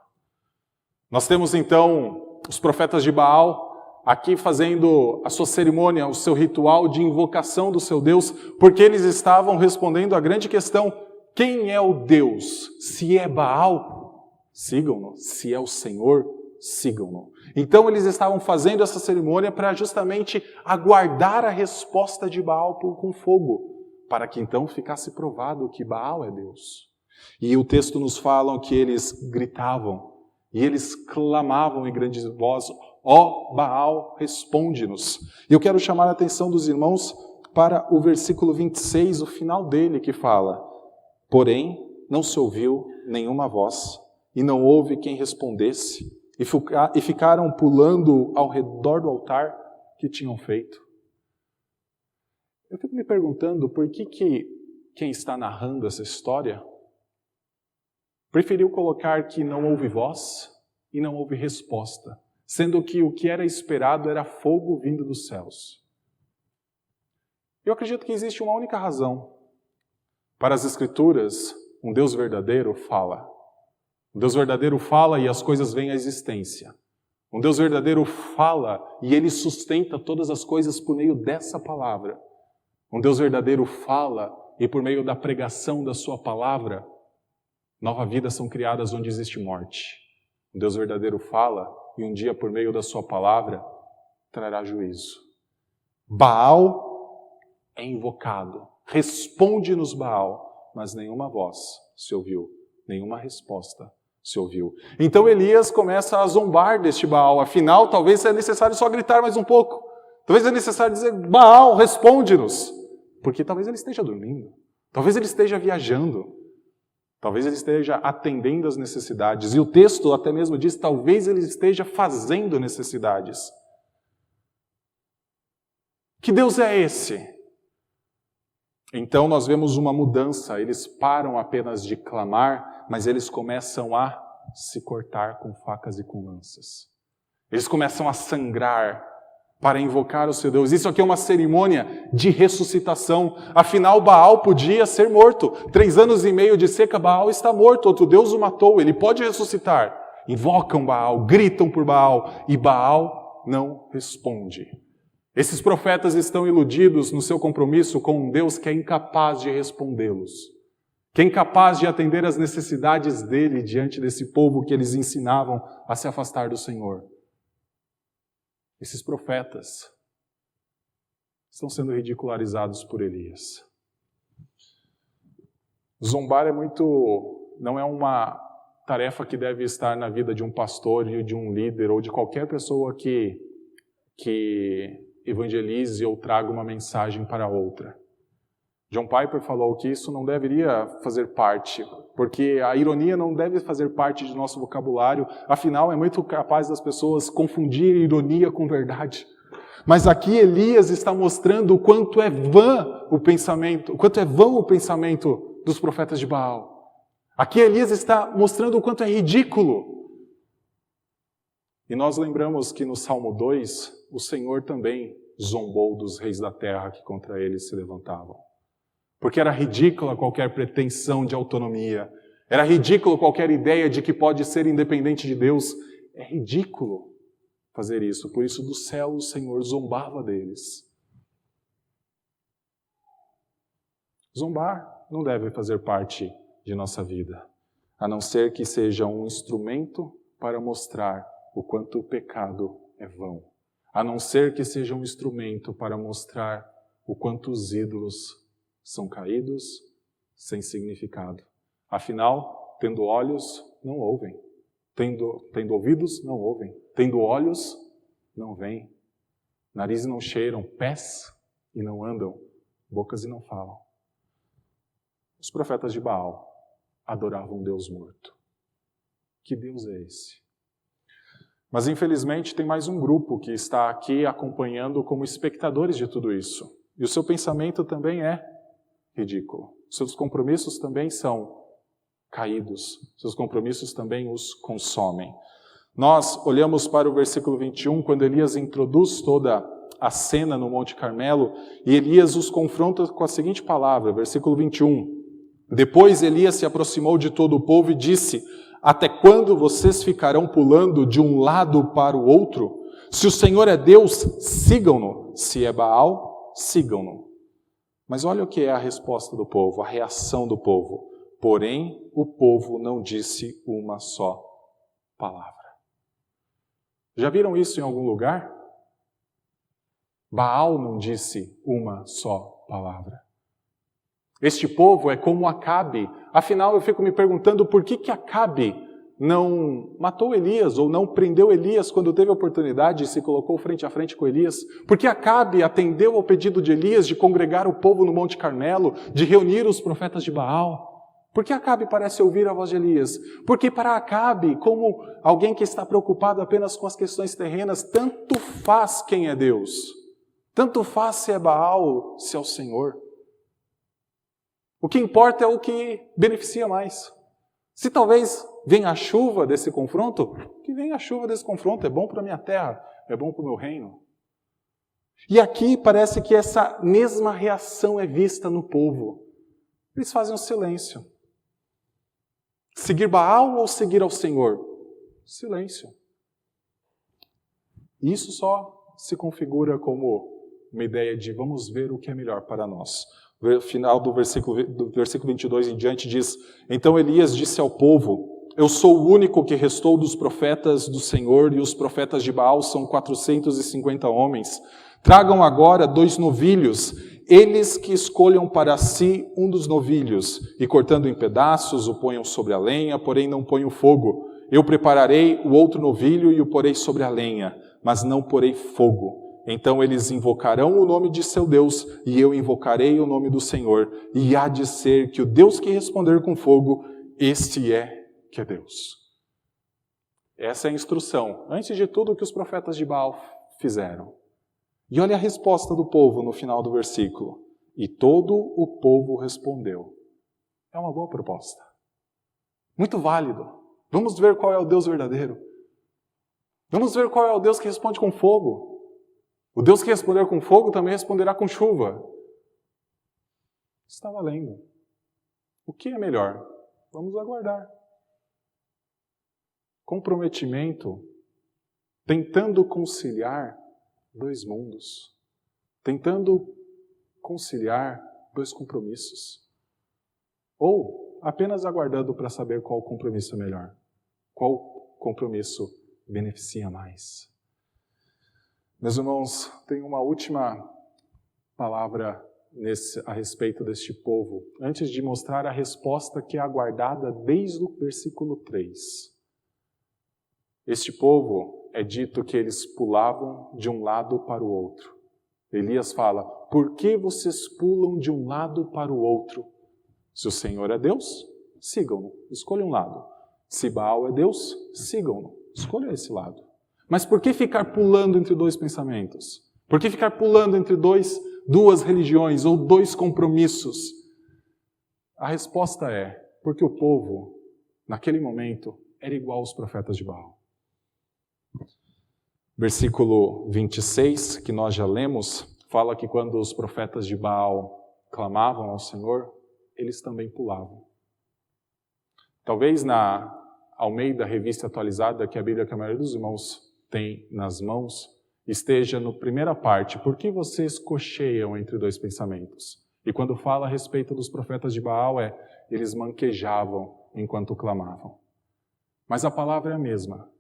Nós temos então os profetas de Baal aqui fazendo a sua cerimônia, o seu ritual de invocação do seu Deus, porque eles estavam respondendo à grande questão: quem é o Deus? Se é Baal, sigam-no. Se é o Senhor, sigam-no. Então eles estavam fazendo essa cerimônia para justamente aguardar a resposta de Baal com fogo, para que então ficasse provado que Baal é Deus. E o texto nos fala que eles gritavam e eles clamavam em grande voz: ó Baal, responde-nos. E eu quero chamar a atenção dos irmãos para o versículo 26, o final dele, que fala: porém não se ouviu nenhuma voz, e não houve quem respondesse, e ficaram pulando ao redor do altar que tinham feito. Eu fico me perguntando por que quem está narrando essa história preferiu colocar que não houve voz e não houve resposta, sendo que o que era esperado era fogo vindo dos céus. Eu acredito que existe uma única razão. Para as Escrituras, um Deus verdadeiro fala. Um Deus verdadeiro fala e as coisas vêm à existência. Um Deus verdadeiro fala e Ele sustenta todas as coisas por meio dessa palavra. Um Deus verdadeiro fala e por meio da pregação da sua palavra, nova vida são criadas onde existe morte. Um Deus verdadeiro fala e um dia por meio da sua palavra trará juízo. Baal é invocado. Responde-nos, Baal, mas nenhuma voz se ouviu, nenhuma resposta se ouviu. Então Elias começa a zombar deste Baal. Afinal, talvez seja necessário só gritar mais um pouco. Talvez seja necessário dizer, Baal, responde-nos. Porque talvez ele esteja dormindo. Talvez ele esteja viajando. Talvez ele esteja atendendo às necessidades. E o texto até mesmo diz, talvez ele esteja fazendo necessidades. Que Deus é esse? Então nós vemos uma mudança, eles param apenas de clamar, mas eles começam a se cortar com facas e com lanças. Eles começam a sangrar para invocar o seu Deus. Isso aqui é uma cerimônia de ressuscitação. Afinal, Baal podia ser morto. 3 anos e meio de seca, Baal está morto. Outro Deus o matou, ele pode ressuscitar. Invocam Baal, gritam por Baal e Baal não responde. Esses profetas estão iludidos no seu compromisso com um Deus que é incapaz de respondê-los, que é incapaz de atender às necessidades dele diante desse povo que eles ensinavam a se afastar do Senhor. Esses profetas estão sendo ridicularizados por Elias. Zombar não é uma tarefa que deve estar na vida de um pastor e de um líder ou de qualquer pessoa que evangelize ou traga uma mensagem para outra. John Piper falou que isso não deveria fazer parte, porque a ironia não deve fazer parte de nosso vocabulário, afinal é muito capaz das pessoas confundir ironia com verdade. Mas aqui Elias está mostrando o quanto é vão o pensamento dos profetas de Baal. Aqui Elias está mostrando o quanto é ridículo. E nós lembramos que no Salmo 2, o Senhor também zombou dos reis da terra que contra ele se levantavam. Porque era ridícula qualquer pretensão de autonomia. Era ridículo qualquer ideia de que pode ser independente de Deus. É ridículo fazer isso. Por isso, do céu o Senhor zombava deles. Zombar não deve fazer parte de nossa vida, a não ser que seja um instrumento para mostrar o quanto o pecado é vão. A não ser que seja um instrumento para mostrar o quanto os ídolos são caídos, sem significado. Afinal, tendo olhos, não ouvem. Tendo ouvidos, não ouvem. Tendo olhos, não veem. Narizes não cheiram, pés e não andam, bocas e não falam. Os profetas de Baal adoravam um Deus morto. Que Deus é esse? Mas infelizmente tem mais um grupo que está aqui acompanhando como espectadores de tudo isso. E o seu pensamento também é ridículo. Seus compromissos também são caídos. Seus compromissos também os consomem. Nós olhamos para o versículo 21, quando Elias introduz toda a cena no Monte Carmelo, e Elias os confronta com a seguinte palavra, versículo 21. Depois Elias se aproximou de todo o povo e disse: até quando vocês ficarão pulando de um lado para o outro? Se o Senhor é Deus, sigam-no. Se é Baal, sigam-no. Mas olha o que é a resposta do povo, a reação do povo. Porém, o povo não disse uma só palavra. Já viram isso em algum lugar? Baal não disse uma só palavra. Este povo é como Acabe. Afinal, eu fico me perguntando por que Acabe não matou Elias ou não prendeu Elias quando teve a oportunidade e se colocou frente a frente com Elias? Porque Acabe atendeu ao pedido de Elias de congregar o povo no Monte Carmelo, de reunir os profetas de Baal. Por que Acabe parece ouvir a voz de Elias? Porque para Acabe, como alguém que está preocupado apenas com as questões terrenas, tanto faz quem é Deus. Tanto faz se é Baal, se é o Senhor. O que importa é o que beneficia mais. Se talvez venha a chuva desse confronto, que venha a chuva desse confronto, é bom para a minha terra, é bom para o meu reino. E aqui parece que essa mesma reação é vista no povo. Eles fazem um silêncio. Seguir Baal ou seguir ao Senhor? Silêncio. Isso só se configura como uma ideia de vamos ver o que é melhor para nós. O final do versículo 22 em diante diz: Então Elias disse ao povo: Eu sou o único que restou dos profetas do Senhor, e os profetas de Baal são 450 homens. Tragam agora 2 novilhos, eles que escolham para si um dos novilhos, e cortando em pedaços, o ponham sobre a lenha, porém não ponham fogo. Eu prepararei o outro novilho e o porei sobre a lenha, mas não porei fogo. Então eles invocarão o nome de seu Deus, e eu invocarei o nome do Senhor, e há de ser que o Deus que responder com fogo, este é que é Deus. Essa é a instrução, antes de tudo, que os profetas de Baal fizeram. E olha a resposta do povo no final do versículo. E todo o povo respondeu. É uma boa proposta. Muito válido. Vamos ver qual é o Deus verdadeiro. Vamos ver qual é o Deus que responde com fogo. O Deus que responder com fogo também responderá com chuva. Está valendo. O que é melhor? Vamos aguardar. Comprometimento, tentando conciliar 2 mundos, tentando conciliar 2 compromissos. Ou apenas aguardando para saber qual compromisso é melhor, qual compromisso beneficia mais. Meus irmãos, tenho uma última palavra a respeito deste povo, antes de mostrar a resposta que é aguardada desde o versículo 3. Este povo, é dito que eles pulavam de um lado para o outro. Elias fala: por que vocês pulam de um lado para o outro? Se o Senhor é Deus, sigam-no, escolham um lado. Se Baal é Deus, sigam-no, escolham esse lado. Mas por que ficar pulando entre 2 pensamentos? Por que ficar pulando entre duas religiões ou 2 compromissos? A resposta é: porque o povo, naquele momento, era igual aos profetas de Baal. Versículo 26, que nós já lemos, fala que quando os profetas de Baal clamavam ao Senhor, eles também pulavam. Talvez na Almeida Revista Atualizada, que é a Bíblia que a maioria dos irmãos tem nas mãos, esteja na primeira parte: por que vocês cocheiam entre 2 pensamentos? E quando fala a respeito dos profetas de Baal, eles manquejavam enquanto clamavam. Mas a palavra é a mesma.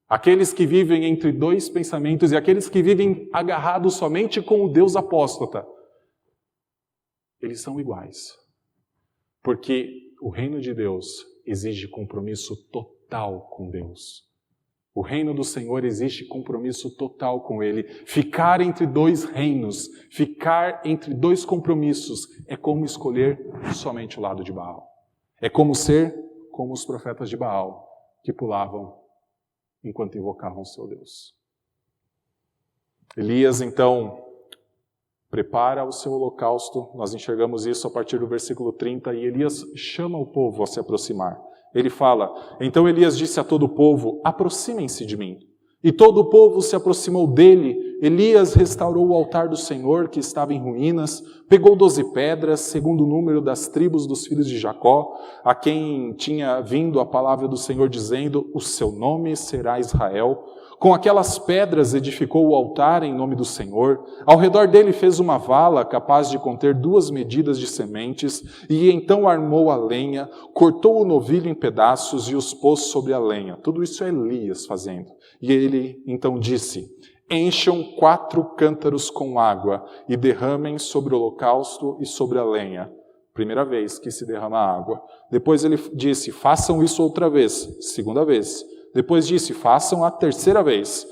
Aqueles que vivem entre 2 pensamentos e aqueles que vivem agarrados somente com o Deus apóstata, eles são iguais. Porque o reino de Deus exige compromisso total com Deus. O reino do Senhor exige compromisso total com Ele. Ficar entre 2 reinos, ficar entre 2 compromissos, é como escolher somente o lado de Baal. É como ser como os profetas de Baal, que pulavam enquanto invocavam o seu Deus. Elias, então, prepara o seu holocausto. Nós enxergamos isso a partir do versículo 30, e Elias chama o povo a se aproximar. Ele fala: Então Elias disse a todo o povo: aproximem-se de mim. E todo o povo se aproximou dele. Elias restaurou o altar do Senhor, que estava em ruínas, pegou 12 pedras, segundo o número das tribos dos filhos de Jacó, a quem tinha vindo a palavra do Senhor dizendo: o seu nome será Israel. Com aquelas pedras edificou o altar em nome do Senhor. Ao redor dele fez uma vala capaz de conter 2 medidas de sementes, e então armou a lenha, cortou o novilho em pedaços e os pôs sobre a lenha. Tudo isso é Elias fazendo. E ele então disse: encham 4 cântaros com água e derramem sobre o holocausto e sobre a lenha. Primeira vez que se derrama água. Depois ele disse: façam isso outra vez. Segunda vez. Depois disse: façam a 3ª vez.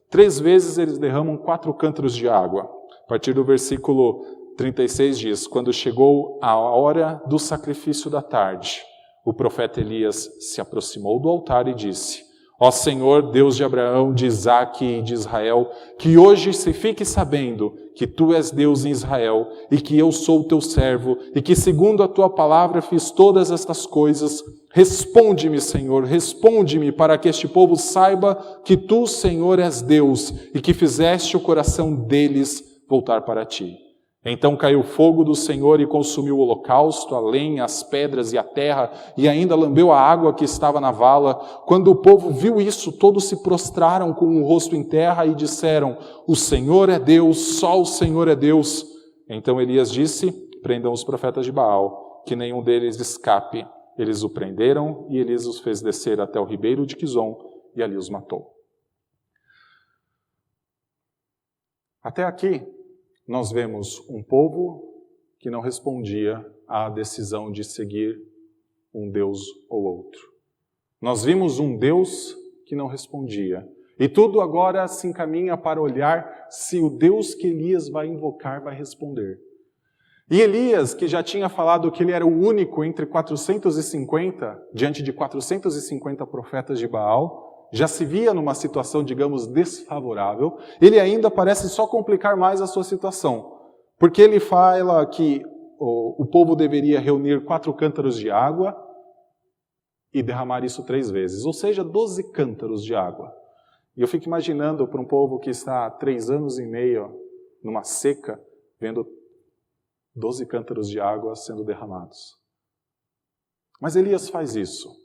3 vezes eles derramam 4 cântaros de água. A partir do versículo 36 diz: quando chegou a hora do sacrifício da tarde, O profeta Elias se aproximou do altar e disse: Ó Senhor, Deus de Abraão, de Isaque e de Israel, que hoje se fique sabendo que Tu és Deus em Israel e que eu sou Teu servo e que segundo a Tua palavra fiz todas estas coisas. Responde-me, Senhor, responde-me para que este povo saiba que Tu, Senhor, és Deus e que fizeste o coração deles voltar para Ti. Então caiu fogo do Senhor e consumiu o holocausto, a lenha, as pedras e a terra, e ainda lambeu a água que estava na vala. Quando o povo viu isso, todos se prostraram com o rosto em terra e disseram: O Senhor é Deus, só o Senhor é Deus. Então Elias disse: Prendam os profetas de Baal, que nenhum deles escape. Eles o prenderam e Elias os fez descer até o ribeiro de Quizon e ali os matou. Até aqui, nós vemos um povo que não respondia à decisão de seguir um Deus ou outro. Nós vimos um Deus que não respondia. E tudo agora se encaminha para olhar se o Deus que Elias vai invocar vai responder. E Elias, que já tinha falado que ele era o único entre 450, diante de 450 profetas de Baal, já se via numa situação, digamos, desfavorável, ele ainda parece só complicar mais a sua situação. Porque ele fala que o povo deveria reunir 4 cântaros de água e derramar isso 3 vezes, ou seja, 12 cântaros de água. E eu fico imaginando para um povo que está há 3 anos e meio numa seca, vendo 12 cântaros de água sendo derramados. Mas Elias faz isso.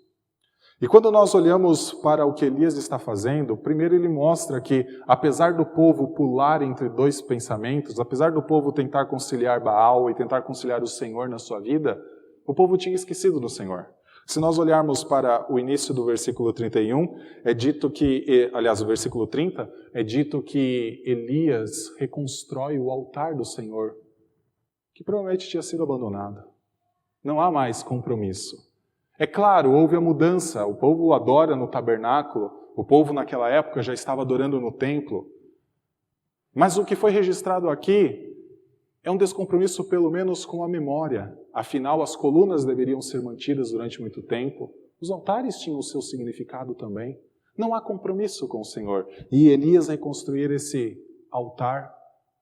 E quando nós olhamos para o que Elias está fazendo, primeiro ele mostra que, apesar do povo pular entre 2 pensamentos, apesar do povo tentar conciliar Baal e tentar conciliar o Senhor na sua vida, o povo tinha esquecido do Senhor. Se nós olharmos para o início do versículo 31, é dito que, aliás, o versículo 30, é dito que Elias reconstrói o altar do Senhor, que provavelmente tinha sido abandonado. Não há mais compromisso. É claro, houve a mudança, o povo adora no tabernáculo, o povo naquela época já estava adorando no templo. Mas o que foi registrado aqui é um descompromisso pelo menos com a memória. Afinal, as colunas deveriam ser mantidas durante muito tempo. Os altares tinham o seu significado também. Não há compromisso com o Senhor. E Elias reconstruir esse altar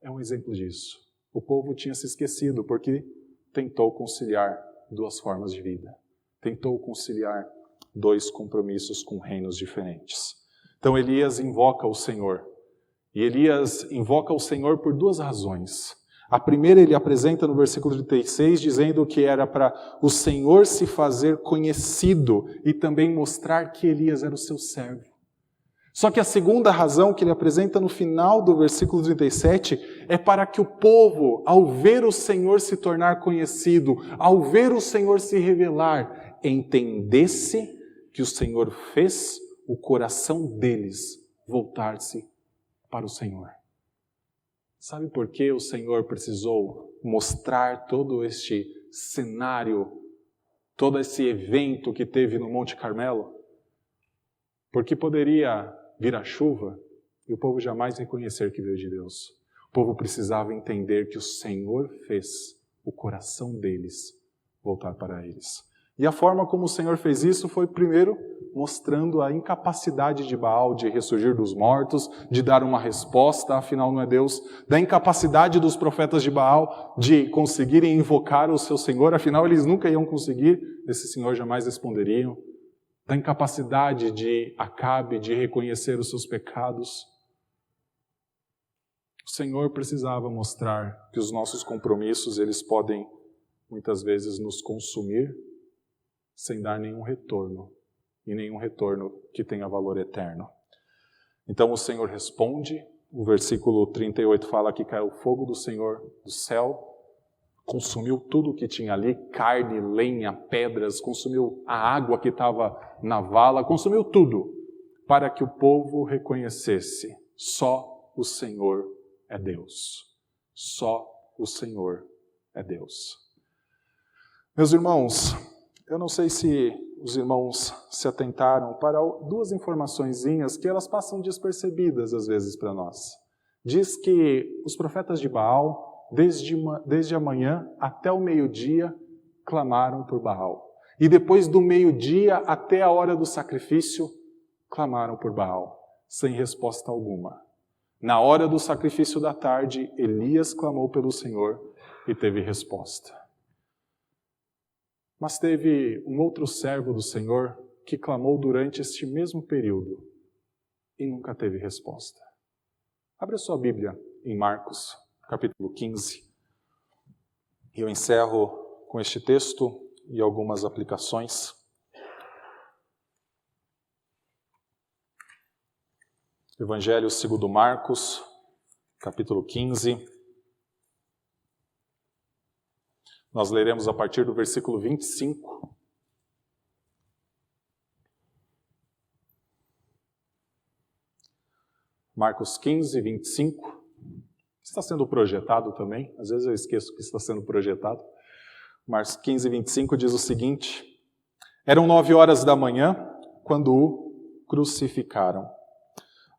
é um exemplo disso. O povo tinha se esquecido porque tentou conciliar 2 formas de vida. Tentou conciliar 2 compromissos com reinos diferentes. Então Elias invoca o Senhor. E Elias invoca o Senhor por 2 razões. A primeira ele apresenta no versículo 36, dizendo que era para o Senhor se fazer conhecido e também mostrar que Elias era o seu servo. Só que a segunda razão que ele apresenta no final do versículo 37 é para que o povo, ao ver o Senhor se tornar conhecido, ao ver o Senhor se revelar, entendesse que o Senhor fez o coração deles voltar-se para o Senhor. Sabe por que o Senhor precisou mostrar todo este cenário, todo esse evento que teve no Monte Carmelo? Porque poderia vir a chuva e o povo jamais reconhecer que veio de Deus. O povo precisava entender que o Senhor fez o coração deles voltar para eles. E a forma como o Senhor fez isso foi, primeiro, mostrando a incapacidade de Baal de ressurgir dos mortos, de dar uma resposta, afinal não é Deus, da incapacidade dos profetas de Baal de conseguirem invocar o seu Senhor, afinal eles nunca iam conseguir, esse Senhor jamais responderiam, da incapacidade de Acabe de reconhecer os seus pecados. O Senhor precisava mostrar que os nossos compromissos, eles podem muitas vezes nos consumir sem dar nenhum retorno, e nenhum retorno que tenha valor eterno. Então o Senhor responde, o versículo 38 fala que caiu o fogo do Senhor do céu, consumiu tudo o que tinha ali, carne, lenha, pedras, consumiu a água que estava na vala, consumiu tudo, para que o povo reconhecesse, só o Senhor é Deus. Só o Senhor é Deus. Meus irmãos, eu não sei se os irmãos se atentaram para 2 informaçõezinhas que elas passam despercebidas às vezes para nós. Diz que os profetas de Baal, desde a manhã até o meio-dia, clamaram por Baal. E depois do meio-dia até a hora do sacrifício, clamaram por Baal, sem resposta alguma. Na hora do sacrifício da tarde, Elias clamou pelo Senhor e teve resposta. Mas teve um outro servo do Senhor que clamou durante este mesmo período e nunca teve resposta. Abra sua Bíblia em Marcos, capítulo 15. E eu encerro com este texto e algumas aplicações. Evangelho segundo Marcos, capítulo 15. Nós leremos a partir do versículo 25. Marcos 15, 25. Está sendo projetado também, às vezes eu esqueço que está sendo projetado. Marcos 15, 25 diz o seguinte: Eram 9 horas da manhã quando o crucificaram.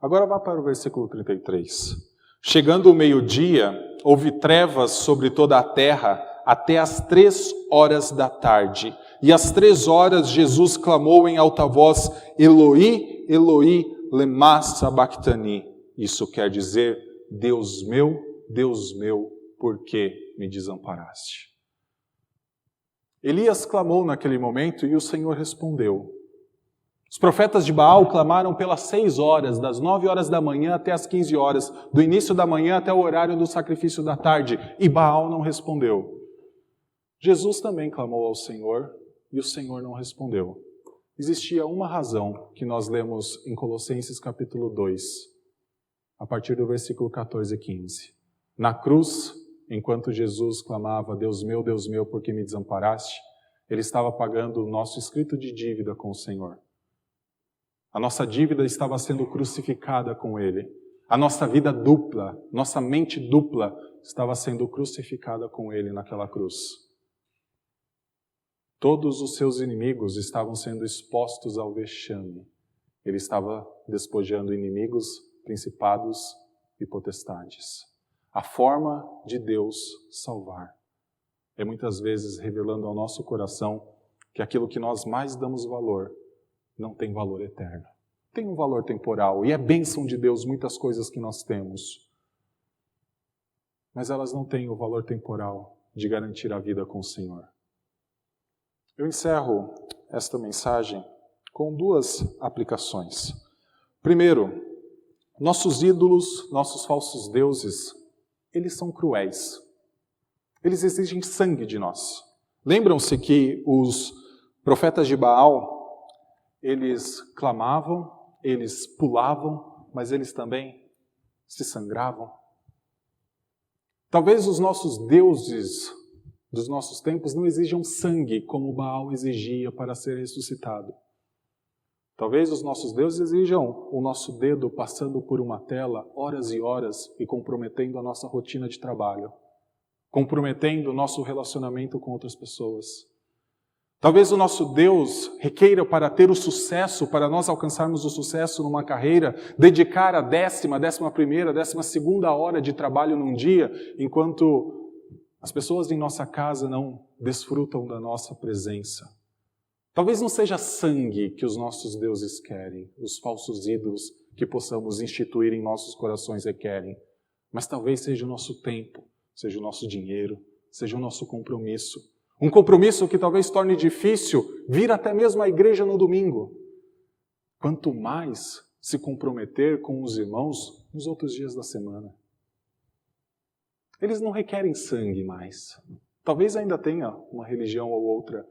Agora vá para o versículo 33. Chegando o meio-dia, houve trevas sobre toda a terra até as 3 horas da tarde. E às 3 horas Jesus clamou em alta voz: Eloi, Eloi, lema sabachthani. Isso quer dizer: Deus meu, por que me desamparaste? Elias clamou naquele momento e o Senhor respondeu. Os profetas de Baal clamaram pelas 6 horas, das 9 horas da manhã até as 15 horas, do início da manhã até o horário do sacrifício da tarde, e Baal não respondeu. Jesus também clamou ao Senhor e o Senhor não respondeu. Existia uma razão que nós lemos em Colossenses capítulo 2, a partir do versículo 14 e 15. Na cruz, enquanto Jesus clamava: Deus meu, por que me desamparaste? Ele estava pagando o nosso escrito de dívida com o Senhor. A nossa dívida estava sendo crucificada com Ele. A nossa vida dupla, nossa mente dupla, estava sendo crucificada com Ele naquela cruz. Todos os seus inimigos estavam sendo expostos ao vexame. Ele estava despojando inimigos, principados e potestades. A forma de Deus salvar é muitas vezes revelando ao nosso coração que aquilo que nós mais damos valor não tem valor eterno. Tem um valor temporal, e é bênção de Deus muitas coisas que nós temos. Mas elas não têm o valor temporal de garantir a vida com o Senhor. Eu encerro esta mensagem com 2 aplicações. Primeiro, nossos ídolos, nossos falsos deuses, eles são cruéis. Eles exigem sangue de nós. Lembram-se que os profetas de Baal, eles clamavam, eles pulavam, mas eles também se sangravam. Talvez os nossos deuses dos nossos tempos não exijam sangue como Baal exigia para ser ressuscitado. Talvez os nossos deuses exijam o nosso dedo passando por uma tela horas e horas e comprometendo a nossa rotina de trabalho, comprometendo o nosso relacionamento com outras pessoas. Talvez o nosso Deus requeira, para ter o sucesso, para nós alcançarmos o sucesso numa carreira, dedicar a 10ª, 11ª, 12ª hora de trabalho num dia, enquanto as pessoas em nossa casa não desfrutam da nossa presença. Talvez não seja sangue que os nossos deuses querem, os falsos ídolos que possamos instituir em nossos corações requerem, mas talvez seja o nosso tempo, seja o nosso dinheiro, seja o nosso compromisso. Um compromisso que talvez torne difícil vir até mesmo à igreja no domingo. Quanto mais se comprometer com os irmãos nos outros dias da semana. Eles não requerem sangue mais. Talvez ainda tenha uma religião ou outra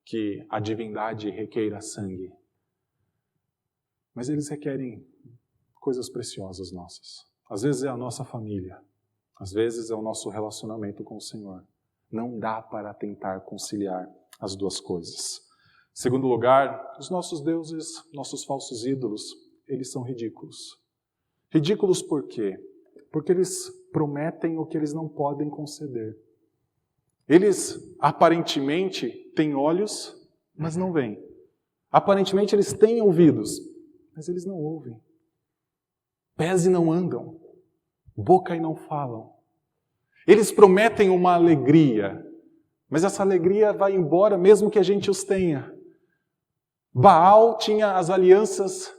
que a divindade requeira sangue. Mas eles requerem coisas preciosas nossas. Às vezes é a nossa família. Às vezes é o nosso relacionamento com o Senhor. Não dá para tentar conciliar as 2 coisas. Segundo lugar, os nossos deuses, nossos falsos ídolos, eles são ridículos. Ridículos por quê? Porque eles prometem o que eles não podem conceder. Eles aparentemente têm olhos, mas não veem. Aparentemente eles têm ouvidos, mas eles não ouvem. Pés e não andam, boca e não falam. Eles prometem uma alegria, Mas essa alegria vai embora mesmo que a gente os tenha. Baal tinha as alianças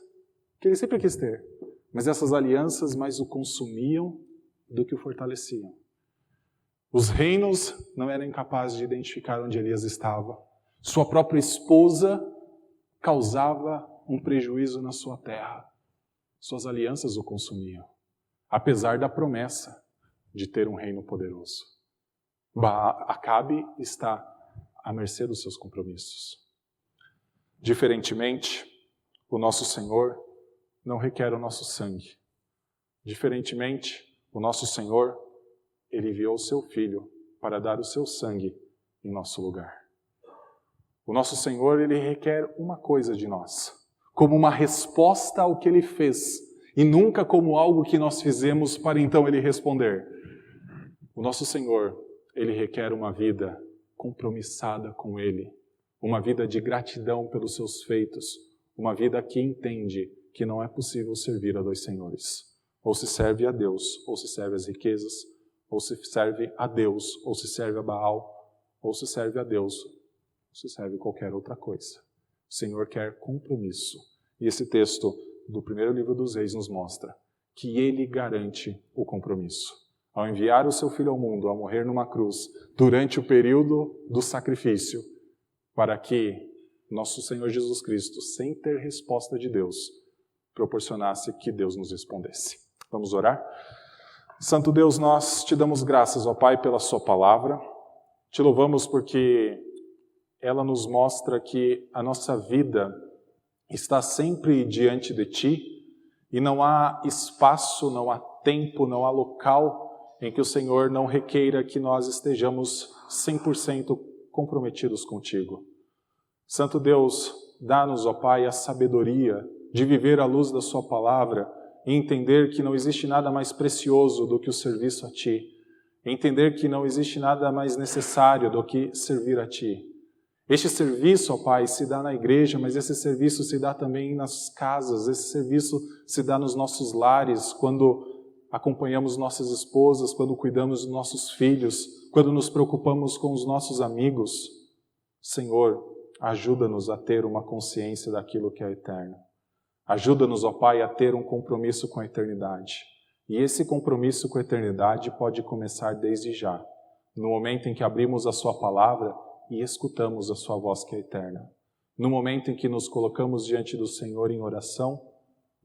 que ele sempre quis ter, mas essas alianças mais o consumiam do que o fortaleciam. Os reinos não eram capazes de identificar onde Elias estava. Sua própria esposa causava um prejuízo na sua terra. Suas alianças o consumiam, apesar da promessa de ter um reino poderoso. Acabe está à mercê dos seus compromissos. Diferentemente, o nosso Senhor não requer o nosso sangue. Diferentemente, o nosso Senhor, Ele enviou o seu Filho para dar o seu sangue em nosso lugar. O nosso Senhor, Ele requer uma coisa de nós, como uma resposta ao que Ele fez, e nunca como algo que nós fizemos para então Ele responder. O nosso Senhor, Ele requer uma vida compromissada com Ele, uma vida de gratidão pelos seus feitos, uma vida que entende que não é possível servir a dois senhores. Ou se serve a Deus, ou se serve às riquezas, ou se serve a Deus, ou se serve a Baal, ou se serve a Deus, ou se serve qualquer outra coisa. O Senhor quer compromisso. E esse texto do primeiro livro dos Reis nos mostra que Ele garante o compromisso. Ao enviar o seu Filho ao mundo, a morrer numa cruz, durante o período do sacrifício, para que nosso Senhor Jesus Cristo, sem ter resposta de Deus, proporcionasse que Deus nos respondesse. Vamos orar? Santo Deus, nós te damos graças, ó Pai, pela sua palavra. Te louvamos porque ela nos mostra que a nossa vida está sempre diante de ti e não há espaço, não há tempo, não há local em que o Senhor não requeira que nós estejamos 100% comprometidos contigo. Santo Deus, dá-nos, ó Pai, a sabedoria de viver à luz da sua palavra e entender que não existe nada mais precioso do que o serviço a ti. Entender que não existe nada mais necessário do que servir a ti. Este serviço, ó Pai, se dá na igreja, mas esse serviço se dá também nas casas, esse serviço se dá nos nossos lares, quando acompanhamos nossas esposas, quando cuidamos dos nossos filhos, quando nos preocupamos com os nossos amigos. Senhor, ajuda-nos a ter uma consciência daquilo que é eterno. Ajuda-nos, ó Pai, a ter um compromisso com a eternidade. E esse compromisso com a eternidade pode começar desde já, no momento em que abrimos a sua palavra e escutamos a sua voz que é eterna. No momento em que nos colocamos diante do Senhor em oração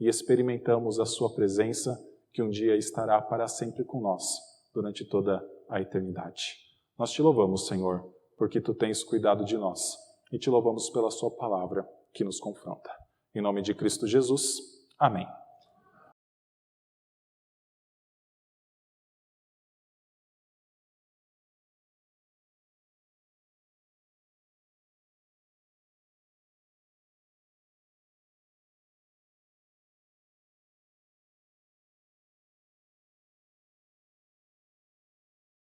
e experimentamos a sua presença, que um dia estará para sempre com nós, durante toda a eternidade. Nós te louvamos, Senhor, porque tu tens cuidado de nós, e te louvamos pela sua palavra que nos confronta. Em nome de Cristo Jesus, amém.